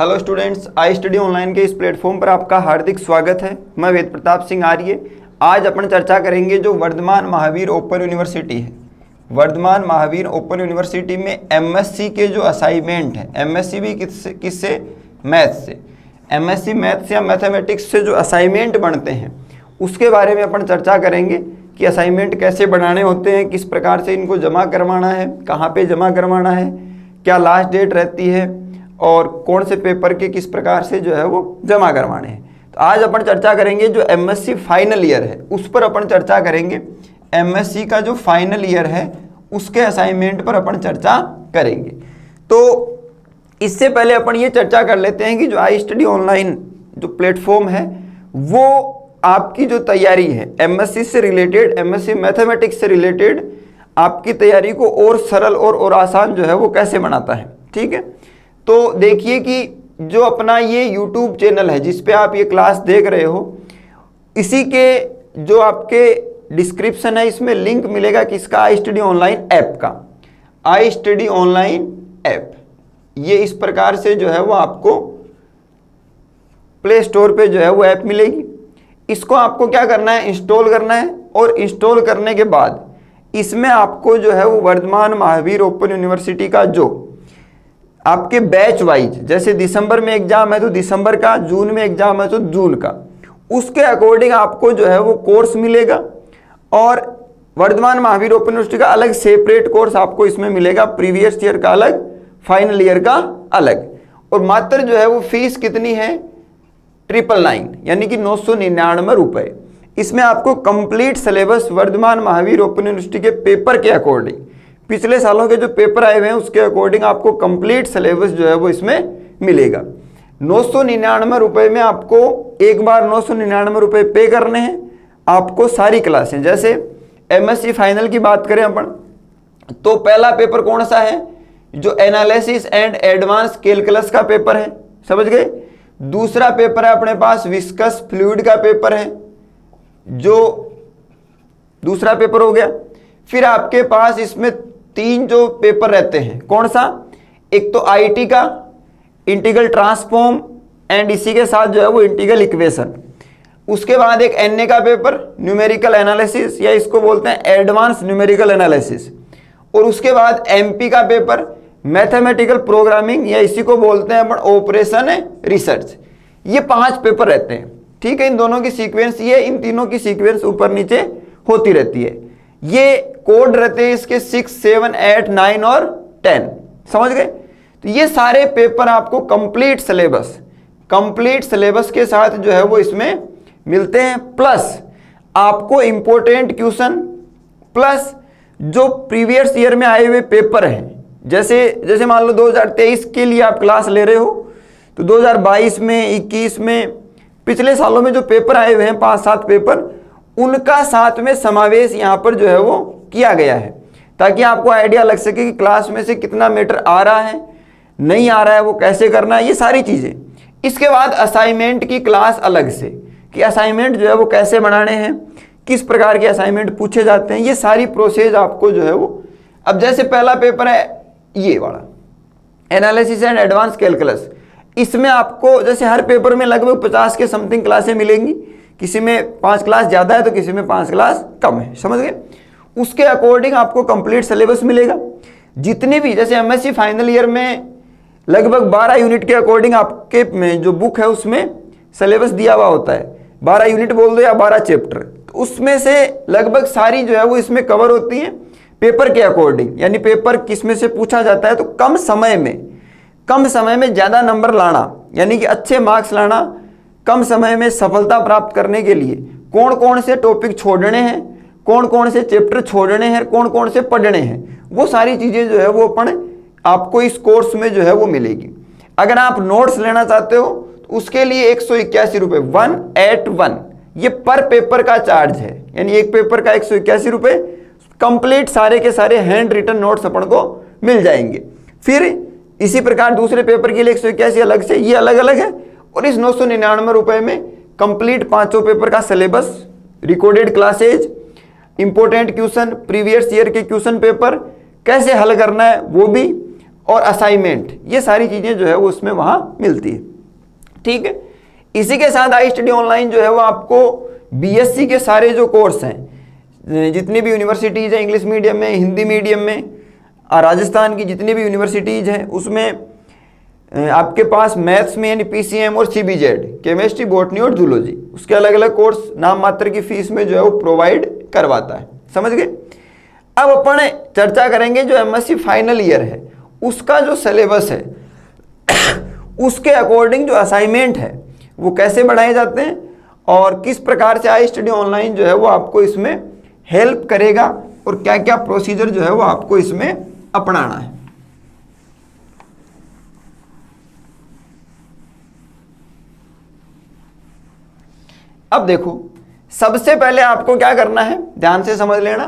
Hello students, I study online के इस platform पर आपका हार्दिक स्वागत है। मैं वेद प्रताप सिंह आर्य। आज अपन चर्चा करेंगे जो वर्धमान महावीर ओपन यूनिवर्सिटी है। वर्धमान महावीर ओपन यूनिवर्सिटी में एमएससी के जो असाइनमेंट है, एमएससी भी किससे मैथ्स से, एमएससी मैथ्स या मैथमेटिक्स से जो असाइनमेंट बनते हैं उसके बारे में अपन चर्चा करेंगे कि असाइनमेंट कैसे बनाने होते हैं, किस प्रकार से इनको जमा करवाना है, कहाँ पे जमा करवाना है, क्या लास्ट डेट रहती है और कौन से पेपर के किस प्रकार से जो है वो जमा करवाने हैं। तो आज अपन चर्चा करेंगे जो एमएससी फाइनल ईयर है उस पर अपन चर्चा करेंगे। एमएससी का जो फाइनल ईयर है उसके असाइनमेंट पर अपन चर्चा करेंगे। तो इससे पहले अपन ये चर्चा कर लेते हैं कि जो आई स्टडी ऑनलाइन जो प्लेटफॉर्म है वो आपकी जो तैयारी है एमएससी से रिलेटेड, एमएससी मैथमेटिक्स से रिलेटेड आपकी तैयारी को और सरल और आसान जो है वो कैसे बनाता है। ठीक है, तो देखिए कि जो अपना ये YouTube चैनल है जिस पे आप ये क्लास देख रहे हो, इसी के जो आपके डिस्क्रिप्शन है इसमें लिंक मिलेगा किसका, आई स्टडी ऑनलाइन ऐप का। आई स्टडी ऑनलाइन ऐप ये इस प्रकार से जो है वो आपको प्ले स्टोर पे जो है वो ऐप मिलेगी। इसको आपको क्या करना है, इंस्टॉल करना है और इंस्टॉल करने के बाद इसमें आपको जो है वो वर्धमान महावीर ओपन यूनिवर्सिटी का जो आपके बैच वाइज, जैसे दिसंबर में एग्जाम है तो दिसंबर का, जून में एग्जाम है तो जून का, उसके अकॉर्डिंग आपको जो है वो कोर्स मिलेगा। और वर्धमान महावीर ओपन यूनिवर्सिटी का अलग सेपरेट कोर्स आपको इसमें मिलेगा, प्रीवियस ईयर का अलग, फाइनल ईयर का अलग। और मात्र जो है वो फीस कितनी है, 999 यानी कि 999 रुपये। इसमें आपको complete syllabus Vardhman Mahaveer open university के पेपर के अकॉर्डिंग, पिछले सालों के जो पेपर आए हुए हैं उसके अकॉर्डिंग आपको कंप्लीट सिलेबस जो है वो इसमें मिलेगा। 999 रुपये में आपको एक बार 999 रुपये पे करने हैं। आपको सारी क्लासें, जैसे एमएससी फाइनल की बात करें अपन तो पहला पेपर कौन सा है, जो एनालिसिस एंड एडवांस कैलकुलस का पेपर है, समझ गए। दूसरा पेपर है अपने पास विस्कस फ्लूइड का पेपर है, जो दूसरा पेपर हो गया। फिर आपके पास इसमें 3 जो पेपर रहते हैं, कौन सा, एक तो आईटी का इंटीग्रल ट्रांसफॉर्म एंड इसी के साथ जो है वो इंटीग्रल इक्वेशन। उसके बाद एक एनए का पेपर न्यूमेरिकल एनालिसिस या इसको बोलते हैं एडवांस न्यूमेरिकल एनालिसिस। और उसके बाद एमपी का पेपर मैथमेटिकल प्रोग्रामिंग या इसी को बोलते हैं अपन ऑपरेशन रिसर्च। ये 5 पेपर रहते हैं। ठीक है, इन दोनों की सीक्वेंस ये, इन तीनों की सीक्वेंस ऊपर नीचे होती रहती है। ये कोड रहते हैं इसके 6, 7, 8, 9 और 10, समझ गए। तो ये सारे पेपर आपको कंप्लीट सिलेबस के साथ जो है वो इसमें मिलते हैं। प्लस आपको इंपॉर्टेंट क्वेश्चन, प्लस जो प्रीवियस ईयर में आए हुए पेपर हैं, जैसे मान लो 2023 के लिए आप क्लास ले रहे हो तो 2022 में, 21 में, पिछले सालों में जो पेपर आए हुए हैं 5-7 पेपर, उनका साथ में समावेश यहाँ पर जो है वो किया गया है, ताकि आपको आइडिया लग सके कि क्लास में से कितना मैटर आ रहा है, नहीं आ रहा है, वो कैसे करना है, ये सारी चीज़ें। इसके बाद असाइनमेंट की क्लास अलग से, कि असाइनमेंट जो है वो कैसे बनाने हैं, किस प्रकार के असाइनमेंट पूछे जाते हैं, ये सारी प्रोसेस आपको जो है वो, अब जैसे पहला पेपर है ये वाला एनालिसिस एंड एडवांस कैलकुलस, इसमें आपको जैसे हर पेपर में लगभग 50 के समथिंग क्लासें मिलेंगी, किसी में 5 क्लास ज़्यादा है तो किसी में 5 क्लास कम है, समझ गए। उसके अकॉर्डिंग आपको कंप्लीट सिलेबस मिलेगा। जितने भी, जैसे एमएससी फाइनल ईयर में लगभग 12 यूनिट के अकॉर्डिंग आपके में जो बुक है उसमें सिलेबस दिया हुआ होता है, 12 यूनिट बोल दो या 12 चैप्टर, तो उसमें से लगभग सारी जो है वो इसमें कवर होती है पेपर के अकॉर्डिंग। यानी पेपर किस में से पूछा जाता है, तो कम समय में ज़्यादा नंबर लाना, यानी कि अच्छे मार्क्स लाना, कम समय में सफलता प्राप्त करने के लिए कौन कौन से टॉपिक छोड़ने हैं, कौन कौन से चैप्टर छोड़ने हैं, कौन कौन से पढ़ने हैं, वो सारी चीज़ें जो है वो आपको इस कोर्स में जो है वो मिलेगी। अगर आप नोट्स लेना चाहते हो तो उसके लिए 181 रुपये, 181, ये पर पेपर का चार्ज है, यानी एक पेपर का 181 रुपये, कंप्लीट सारे के सारे हैंड रिटन नोट्स अपन को मिल जाएंगे। फिर इसी प्रकार दूसरे पेपर के लिए 181 अलग से, ये अलग अलग है। और इस 999 रुपये में कंप्लीट 5 पेपर का syllabus, recorded classes, important question, previous year के क्वेश्चन पेपर कैसे हल करना है वो भी, और असाइनमेंट, ये सारी चीज़ें जो है वो उसमें वहाँ मिलती है। ठीक है, इसी के साथ आई स्टडी ऑनलाइन जो है वो आपको बीएससी के सारे जो कोर्स हैं, जितनी भी यूनिवर्सिटीज़ हैं इंग्लिश मीडियम में, हिंदी मीडियम में, राजस्थान की जितनी भी यूनिवर्सिटीज़ हैं उसमें आपके पास मैथ्स में यानी पीसीएम और सीबीजेड, केमिस्ट्री, बॉटनी और जूलॉजी, उसके अलग अलग कोर्स नाम मात्र की फीस में जो है वो प्रोवाइड करवाता है। समझ गए। अब अपन चर्चा करेंगे जो एमएससी फाइनल ईयर है उसका जो सिलेबस है उसके अकॉर्डिंग जो असाइनमेंट है वो कैसे बढ़ाए जाते हैं और किस प्रकार से आई स्टडी ऑनलाइन जो है वो आपको इसमें हेल्प करेगा और क्या क्या प्रोसीजर जो है वो आपको इसमें अपनाना है। अब देखो, सबसे पहले आपको क्या करना है, ध्यान से समझ लेना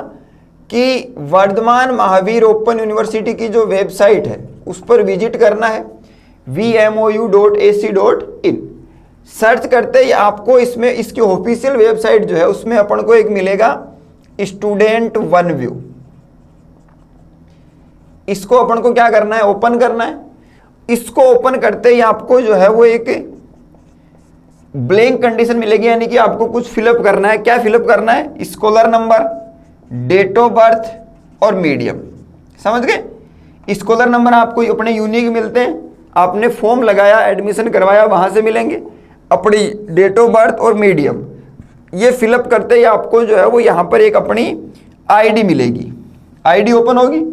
कि वर्धमान महावीर ओपन यूनिवर्सिटी की जो वेबसाइट है उस पर विजिट करना है, vmou.ac.in। सर्च करते ही आपको इसमें इसकी ऑफिशियल वेबसाइट जो है उसमें अपन को एक मिलेगा स्टूडेंट वन व्यू। इसको अपन को क्या करना है, ओपन करना है। इसको ओपन करते ही आपको जो है वो एक ब्लैंक कंडीशन मिलेगी, यानी कि आपको कुछ फिलअप करना है। क्या फिलअप करना है, scholar number, date of birth और मीडियम। समझ गए। स्कॉलर नंबर आपको अपने यूनिक मिलते हैं, आपने फॉर्म लगाया, एडमिशन करवाया, वहां से मिलेंगे। अपनी डेट ऑफ बर्थ और मीडियम ये फिलअप करते ही आपको जो है वो यहाँ पर एक अपनी आईडी मिलेगी। आईडी ओपन होगी,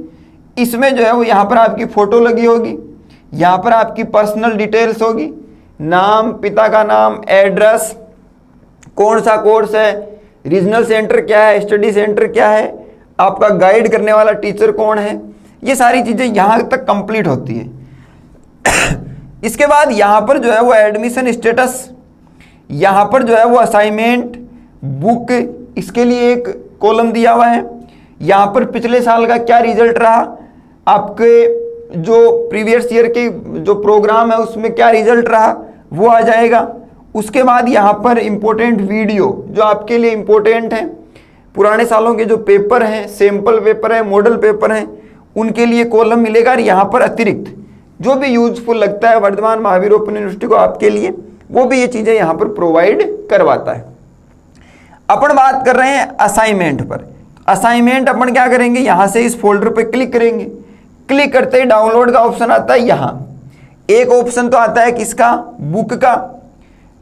इसमें जो है वो यहाँ पर आपकी फ़ोटो लगी होगी, यहाँ पर आपकी पर्सनल डिटेल्स होगी, नाम, पिता का नाम, एड्रेस, कौन सा कोर्स है, रीजनल सेंटर क्या है, स्टडी सेंटर क्या है, आपका गाइड करने वाला टीचर कौन है, ये सारी चीज़ें यहाँ तक कंप्लीट होती है। इसके बाद यहाँ पर जो है वो एडमिशन स्टेटस, यहाँ पर जो है वो असाइनमेंट, बुक, इसके लिए एक कॉलम दिया हुआ है। यहाँ पर पिछले साल का क्या रिजल्ट रहा, आपके जो प्रीवियस ईयर के जो प्रोग्राम है उसमें क्या रिजल्ट रहा वो आ जाएगा। उसके बाद यहाँ पर इम्पोर्टेंट वीडियो जो आपके लिए इम्पोर्टेंट है, पुराने सालों के जो पेपर हैं, सैम्पल पेपर है, मॉडल पेपर हैं, उनके लिए कॉलम मिलेगा। और यहाँ पर अतिरिक्त जो भी यूजफुल लगता है वर्धमान महावीर ओपन यूनिवर्सिटी को आपके लिए, वो भी ये चीज़ें यहाँ पर प्रोवाइड करवाता है। अपन बात कर रहे हैं असाइनमेंट पर। असाइनमेंट अपन क्या करेंगे, यहाँ से इस फोल्डर पर क्लिक करेंगे। क्लिक करते ही डाउनलोड का ऑप्शन आता है। यहाँ एक ऑप्शन तो आता है किसका, बुक का।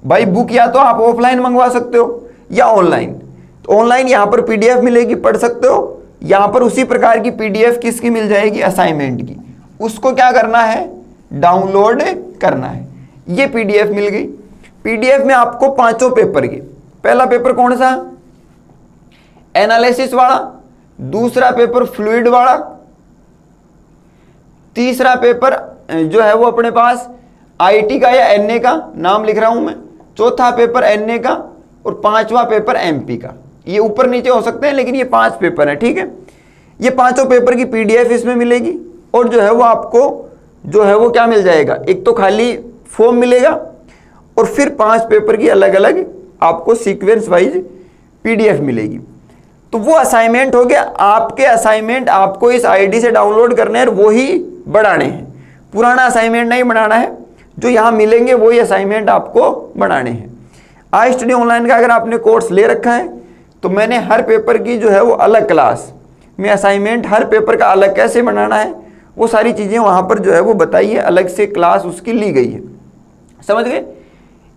भाई बुक या तो आप ऑफलाइन मंगवा सकते हो या ऑनलाइन। तो ऑनलाइन यहाँ पर पीडीएफ मिलेगी, पढ़ सकते हो। यहाँ पर उसी प्रकार की पीडीएफ किसकी मिल जाएगी, असाइनमेंट की। उसको क्या करना है, डाउनलोड करना है। ये पीडीएफ मिल गई। पीडीएफ में आपको 5 पेपर की, पहला पेपर कौन सा, एनालिसिस वाला, दूसरा पेपर फ्लूइड वाला, तीसरा पेपर जो है वो अपने पास आईटी का या एनए का, नाम लिख रहा हूं मैं, चौथा पेपर एनए का और 5वां पेपर एमपी का। ये ऊपर नीचे हो सकते हैं लेकिन ये 5 पेपर है। ठीक है, ये 5 पेपर की पीडीएफ इसमें मिलेगी। और जो है वो आपको जो है वो क्या मिल जाएगा, एक तो खाली फॉर्म मिलेगा और फिर 5 पेपर की अलग अलग आपको सीक्वेंस वाइज पीडीएफ मिलेगी। तो वो असाइनमेंट हो गया। आपके असाइनमेंट आपको इस आईडी से डाउनलोड करने हैं और वो ही बनाने हैं। पुराना असाइनमेंट नहीं बनाना है, जो यहाँ मिलेंगे वही असाइनमेंट आपको बनाने हैं। आई स्टडी ऑनलाइन का अगर आपने कोर्स ले रखा है तो मैंने हर पेपर की जो है वो अलग क्लास में असाइनमेंट, हर पेपर का अलग कैसे बनाना है वो सारी चीज़ें वहाँ पर जो है वो बताई है, अलग से क्लास उसकी ली गई है। समझ गए।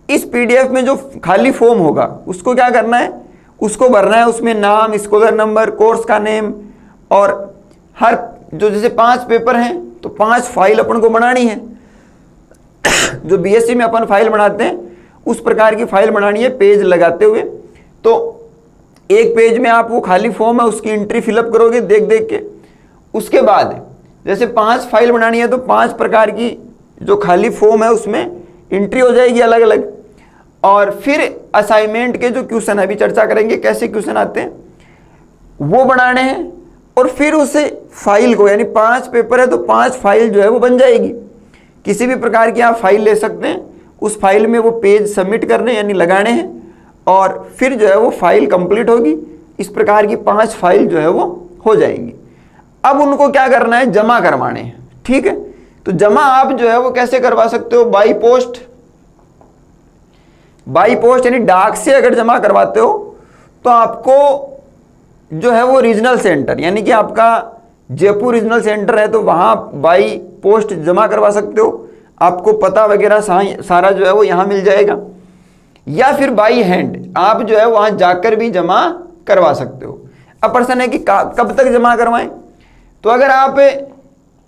इस पीडीएफ में जो खाली फॉर्म होगा उसको क्या करना है, उसको भरना है। उसमें नाम, स्कॉलर नंबर, कोर्स का नेम और हर जो जैसे 5 पेपर हैं तो 5 फाइल अपन को बनानी है। जो बीएससी में अपन फाइल बनाते हैं उस प्रकार की फाइल बनानी है, पेज लगाते हुए। तो एक पेज में आप वो खाली फॉर्म है उसकी एंट्री फिलअप करोगे देख देख के। उसके बाद जैसे 5 फाइल बनानी है तो 5 प्रकार की जो खाली फॉर्म है उसमें एंट्री हो जाएगी अलग अलग। और फिर असाइनमेंट के जो क्वेश्चन है, अभी चर्चा करेंगे कैसे क्वेश्चन आते हैं, वो बनाने हैं। और फिर उसे फाइल को, यानी 5 पेपर है तो 5 फाइल जो है वो बन जाएगी। किसी भी प्रकार की आप फाइल ले सकते हैं, उस फाइल में वो पेज सबमिट करने यानी लगाने हैं और फिर जो है वो फाइल कंप्लीट होगी। इस प्रकार की 5 फाइल जो है वो हो जाएंगी। अब उनको क्या करना है, जमा करवाने हैं। ठीक है, तो जमा आप जो है वो कैसे करवा सकते हो, बाई पोस्ट। बाई पोस्ट यानी डाक से अगर जमा करवाते हो तो आपको जो है वो रीजनल सेंटर, यानी कि आपका जयपुर रीजनल सेंटर है तो वहाँ बाई पोस्ट जमा करवा सकते हो, आपको पता वगैरह सारा जो है वो यहाँ मिल जाएगा। या फिर बाई हैंड आप जो है वहाँ जाकर भी जमा करवा सकते हो। अब प्रश्न है कि कब तक जमा करवाएं, तो अगर आप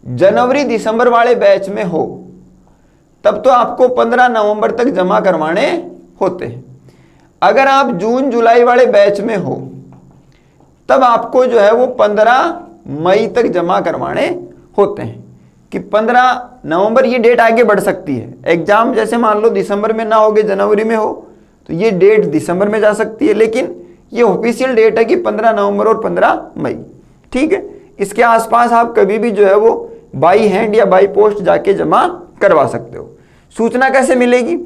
जनवरी दिसंबर वाले बैच में हो तब तो आपको 15 नवंबर तक जमा करवाने होते हैं। अगर आप जून जुलाई वाले बैच में हो तब आपको जो है वो 15 मई तक जमा करवाने होते हैं कि 15 नवंबर, ये डेट आगे बढ़ सकती है। एग्जाम जैसे मान लो दिसंबर में ना होगे जनवरी में हो तो ये डेट दिसंबर में जा सकती है, लेकिन ये ऑफिशियल डेट है कि 15 नवंबर और 15 मई। ठीक है, इसके आसपास आप कभी भी जो है वो बाई हैंड या बाई पोस्ट जाके जमा करवा सकते हो। सूचना कैसे मिलेगी,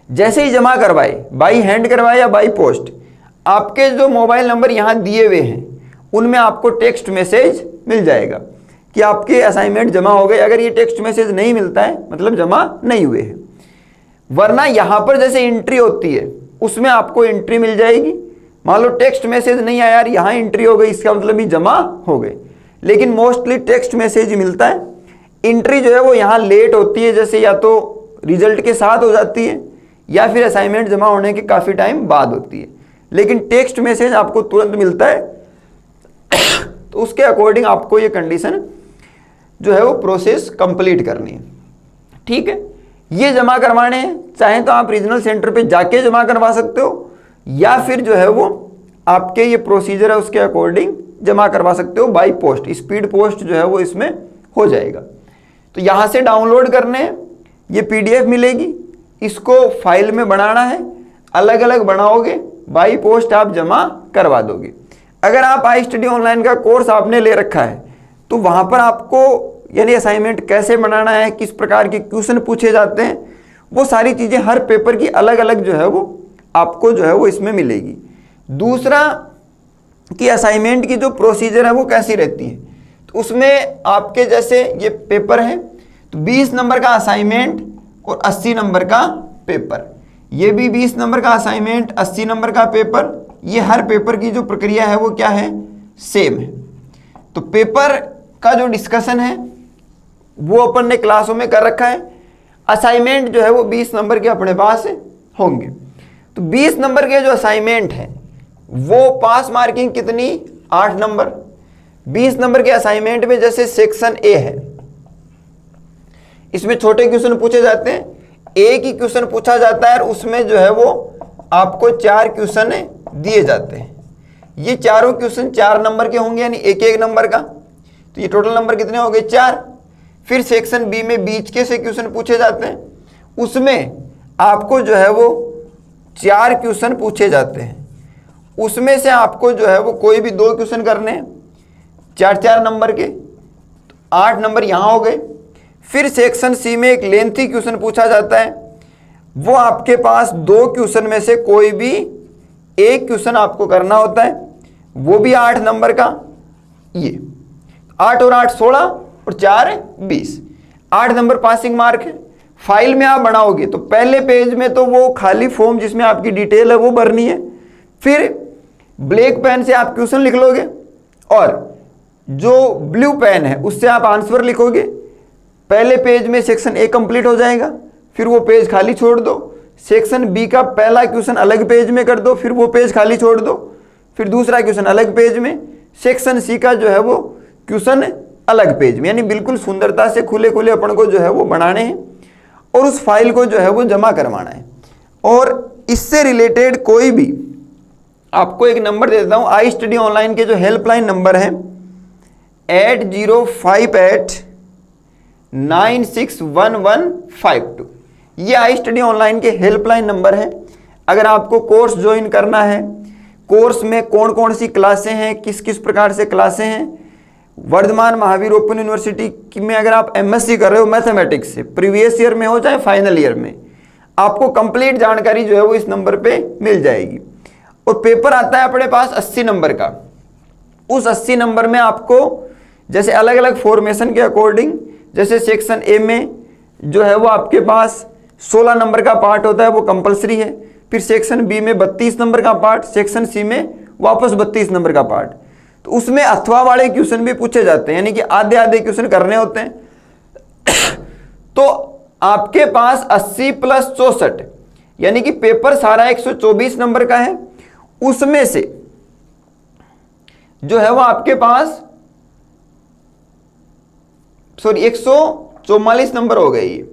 जैसे ही जमा करवाए, बाई हैंड करवाए या बाई पोस्ट, आपके जो मोबाइल नंबर यहाँ दिए हुए हैं उनमें आपको टेक्स्ट मैसेज मिल जाएगा कि आपके असाइनमेंट जमा हो गए। अगर ये टेक्स्ट मैसेज नहीं मिलता है मतलब जमा नहीं हुए हैं, वरना यहाँ पर जैसे एंट्री होती है उसमें आपको एंट्री मिल जाएगी। मान लो टेक्स्ट मैसेज नहीं आया यार, यहाँ एंट्री हो गई, इसका मतलब ही जमा हो गए, लेकिन मोस्टली टेक्स्ट मैसेज ही मिलता है। एंट्री जो है वो यहाँ लेट होती है, जैसे या तो रिजल्ट के साथ हो जाती है या फिर असाइनमेंट जमा होने के काफ़ी टाइम बाद होती है, लेकिन टेक्स्ट मैसेज आपको तुरंत मिलता है। तो उसके अकॉर्डिंग आपको ये कंडीशन जो है वो प्रोसेस कंप्लीट करनी है। ठीक है, ये जमा करवाने हैं, चाहे तो आप रीजनल सेंटर पे जाके जमा करवा सकते हो या फिर जो है वो आपके ये प्रोसीजर है उसके अकॉर्डिंग जमा करवा सकते हो बाई पोस्ट। स्पीड पोस्ट जो है वो इसमें हो जाएगा। तो यहाँ से डाउनलोड करने हैं, ये PDF मिलेगी, इसको फाइल में बनाना है, अलग अलग बनाओगे, बाई पोस्ट आप जमा करवा दोगे। अगर आप आई स्टडी ऑनलाइन का कोर्स आपने ले रखा है तो वहाँ पर आपको यानी असाइनमेंट कैसे बनाना है, किस प्रकार के क्वेश्चन पूछे जाते हैं, वो सारी चीज़ें हर पेपर की अलग अलग जो है वो आपको जो है वो इसमें मिलेगी। दूसरा कि असाइनमेंट की जो प्रोसीजर है वो कैसी रहती है, तो उसमें आपके जैसे ये पेपर है तो 20 नंबर का असाइनमेंट और 80 नंबर का पेपर, ये भी 20 नंबर का असाइनमेंट 80 नंबर का पेपर, ये हर पेपर की जो प्रक्रिया है वो क्या है, सेम है। तो पेपर का जो डिस्कशन है वो अपन ने क्लासों में कर रखा है। असाइनमेंट जो है वो 20 नंबर के अपने पास होंगे। तो 20 नंबर के जो असाइनमेंट है वो पास मार्किंग कितनी, 8 नंबर। 20 नंबर के असाइनमेंट में जैसे सेक्शन ए है, इसमें छोटे क्वेश्चन पूछे जाते हैं, एक ही क्वेश्चन पूछा जाता है और उसमें जो है वो आपको 4 क्वेश्चन दिए जाते हैं। ये चारों क्वेश्चन 4 नंबर के होंगे यानी एक एक नंबर का, तो ये टोटल नंबर कितने हो गए, 4। फिर सेक्शन बी में बीच के से क्वेश्चन पूछे जाते हैं, उसमें आपको जो है वो 4 क्वेश्चन पूछे जाते हैं, उसमें से आपको जो है वो कोई भी 2 क्वेश्चन करने हैं 4-4 नंबर के, तो 8 नंबर यहाँ हो गए। फिर सेक्शन सी में एक लेंथी क्वेश्चन पूछा जाता है, वो आपके पास 2 क्वेश्चन में से कोई भी एक क्वेश्चन आपको करना होता है, वो भी 8 नंबर का। ये 8 और 8 16 और 4 20, 8 नंबर पासिंग मार्क है। फाइल में आप बनाओगे तो पहले पेज में तो वो खाली फॉर्म जिसमें आपकी डिटेल है वो भरनी है, फिर ब्लैक पेन से आप क्वेश्चन लिख लोगे और जो ब्लू पेन है उससे आप आंसर लिखोगे। पहले पेज में सेक्शन ए कंप्लीट हो जाएगा, फिर वो पेज खाली छोड़ दो। सेक्शन बी का पहला क्वेश्चन अलग पेज में कर दो, फिर वो पेज खाली छोड़ दो, फिर दूसरा क्वेश्चन अलग पेज में। सेक्शन सी का जो है वो क्वेश्चन अलग पेज में, यानी बिल्कुल सुंदरता से खुले खुले अपन को जो है वो बनाने हैं और उस फाइल को जो है वो जमा करवाना है। और इससे रिलेटेड कोई भी आपको एक नंबर दे देता हूँ, आई स्टडी ऑनलाइन के जो हेल्पलाइन नंबर है 8058961152, ये आई स्टडी ऑनलाइन के हेल्पलाइन नंबर है। अगर आपको कोर्स ज्वाइन करना है, कोर्स में कौन कौन सी क्लासें हैं, किस किस प्रकार से क्लासें हैं, वर्धमान महावीर ओपन यूनिवर्सिटी में अगर आप MSc कर रहे हो मैथमेटिक्स से, प्रीवियस ईयर में हो चाहे फाइनल ईयर में, आपको कंप्लीट जानकारी जो है वो इस नंबर पे मिल जाएगी। और पेपर आता है अपने पास 80 नंबर का, उस 80 नंबर में आपको जैसे अलग अलग फॉर्मेशन के अकॉर्डिंग, जैसे सेक्शन ए में जो है वो आपके पास 16 नंबर का पार्ट होता है, वो कंपलसरी है। फिर सेक्शन बी में 32 नंबर का पार्ट, सेक्शन सी में वापस 32 नंबर का पार्ट। तो उसमें अथवा वाले क्वेश्चन भी पूछे जाते हैं, यानी कि आधे आधे क्वेश्चन करने होते हैं। तो आपके पास 80 + 64 यानी कि पेपर सारा 124 नंबर का है। उसमें से जो है वो आपके पास 144 नंबर हो गए, ये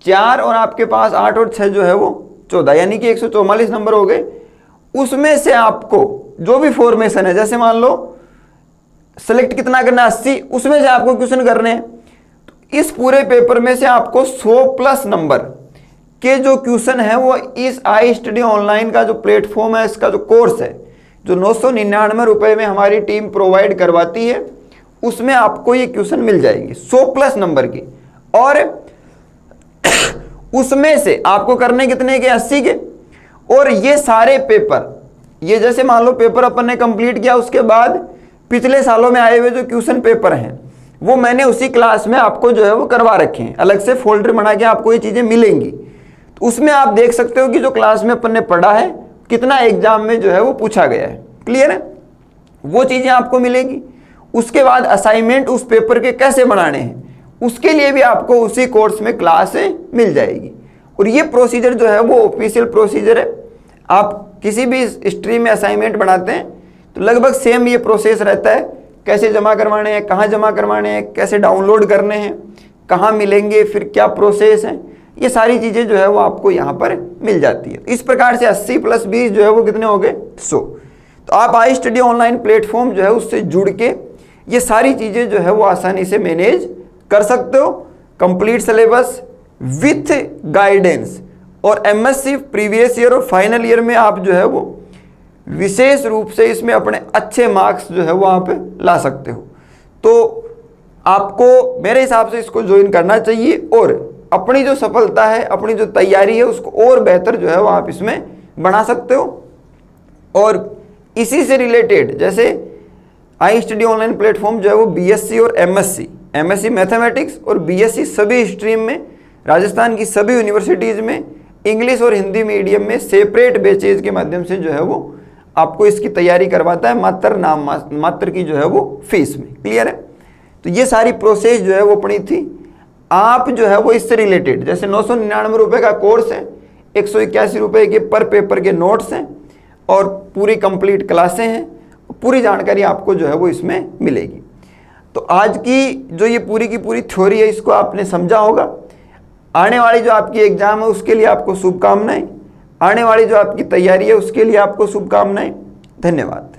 4 और आपके पास 8 और 6 जो है वो 14, यानी कि 144 नंबर हो गए। उसमें से आपको जो भी फॉर्मेशन है, जैसे मान लो सेलेक्ट कितना करना है 80, उसमें से आपको क्वेश्चन करने हैं। तो इस पूरे पेपर में से आपको 100+ नंबर के जो क्वेश्चन है वो इस आई स्टडी ऑनलाइन का जो प्लेटफॉर्म है, इसका जो कोर्स है, जो 999 रुपए में हमारी टीम प्रोवाइड करवाती है, उसमें आपको ये क्वेश्चन मिल जाएंगे 100+ नंबर की। और उसमें से आपको करने कितने के, 80 के। और ये सारे पेपर, ये जैसे मान लो पेपर अपन ने कंप्लीट किया, उसके बाद पिछले सालों में आए हुए जो क्वेश्चन पेपर हैं वो मैंने उसी क्लास में आपको जो है वो करवा रखे हैं, अलग से फोल्डर बना के आपको ये चीज़ें मिलेंगी। तो उसमें आप देख सकते हो कि जो क्लास में अपन ने पढ़ा है कितना एग्जाम में जो है वो पूछा गया है। क्लियर है, वो चीज़ें आपको मिलेगी। उसके बाद असाइनमेंट उस पेपर के कैसे बनाने हैं, उसके लिए भी आपको उसी कोर्स में क्लास मिल जाएगी। और ये प्रोसीजर जो है वो ऑफिशियल प्रोसीजर है। आप किसी भी स्ट्रीम में असाइनमेंट बनाते हैं तो लगभग सेम ये प्रोसेस रहता है, कैसे जमा करवाने हैं, कहाँ जमा करवाने हैं, कैसे डाउनलोड करने हैं, कहाँ मिलेंगे, फिर क्या प्रोसेस है, ये सारी चीज़ें जो है वो आपको यहाँ पर मिल जाती है। इस प्रकार से 80 + 20 जो है वो कितने हो गए, 100। तो आप आई स्टडी ऑनलाइन प्लेटफॉर्म जो है उससे जुड़ के ये सारी चीज़ें जो है वो आसानी से मैनेज कर सकते हो। कंप्लीट सिलेबस विथ गाइडेंस और एमएससी प्रीवियस ईयर और फाइनल ईयर में आप जो है वो विशेष रूप से इसमें अपने अच्छे मार्क्स जो है वो आप ला सकते हो। तो आपको मेरे हिसाब से इसको ज्वाइन करना चाहिए और अपनी जो सफलता है, अपनी जो तैयारी है, उसको और बेहतर जो है वो आप इसमें बना सकते हो। और इसी से रिलेटेड जैसे आई स्टडी ऑनलाइन प्लेटफॉर्म जो है वो बीएससी और एमएससी मैथमेटिक्स और बीएससी सभी स्ट्रीम में राजस्थान की सभी यूनिवर्सिटीज़ में इंग्लिश और हिंदी मीडियम में सेपरेट बैचेज के माध्यम से जो है वो आपको इसकी तैयारी करवाता है, मात्र की जो है वो फीस में। क्लियर है, तो ये सारी प्रोसेस जो है वो अपनी थी। आप जो है वो इससे रिलेटेड जैसे 999 रुपये का कोर्स है, 181 रुपये के पर पेपर के नोट्स हैं और पूरी कंप्लीट क्लासें हैं, पूरी जानकारी आपको जो है वो इसमें मिलेगी। तो आज की जो ये पूरी की पूरी थ्योरी है इसको आपने समझा होगा। आने वाली जो आपकी एग्ज़ाम है उसके लिए आपको शुभकामनाएं, आने वाली जो आपकी तैयारी है उसके लिए आपको शुभकामनाएं। धन्यवाद।